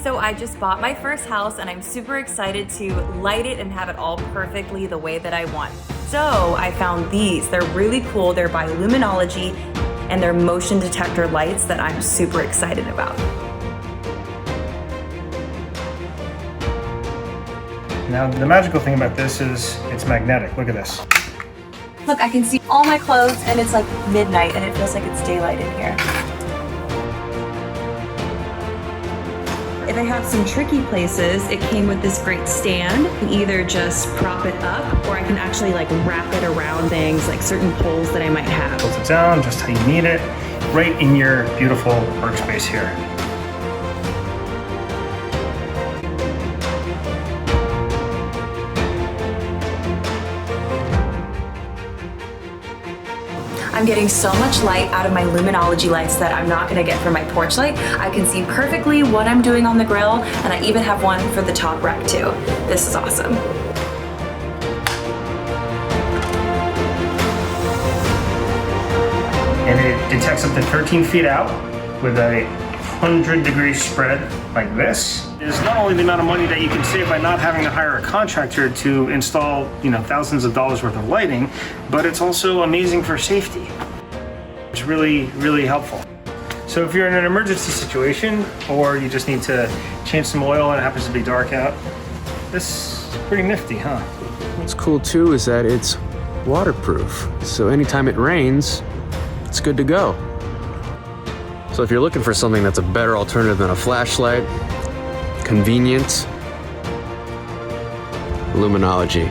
So I just bought my first house and I'm super excited to light it and have it all perfectly the way that I want. So I found these. They're really cool. They're by Lumenology and they're motion detector lights that I'm super excited about. Now the magical thing about this is it's magnetic. Look at this. Look, I can see all my clothes and it's like midnight and it feels like it's daylight in here. If I have some tricky places, it came with this great stand. I can either just prop it up or I can actually like wrap it around things like certain holes that I might have. Pulls it down just how you need it, right in your beautiful workspace here. I'm getting so much light out of my Lumenology lights that I'm not gonna get from my porch light. I can see perfectly what I'm doing on the grill, and I even have one for the top rack too. This is awesome. And it detects up to 13 feet out with a 100-degree spread like this. Is not only the amount of money that you can save by not having to hire a contractor to install, thousands of dollars worth of lighting, but it's also amazing for safety. It's really, really helpful. So if you're in an emergency situation or you just need to change some oil and it happens to be dark out, this is pretty nifty, huh? What's cool too is that it's waterproof. So anytime it rains, it's good to go. So if you're looking for something that's a better alternative than a flashlight, convenient, Lumenology.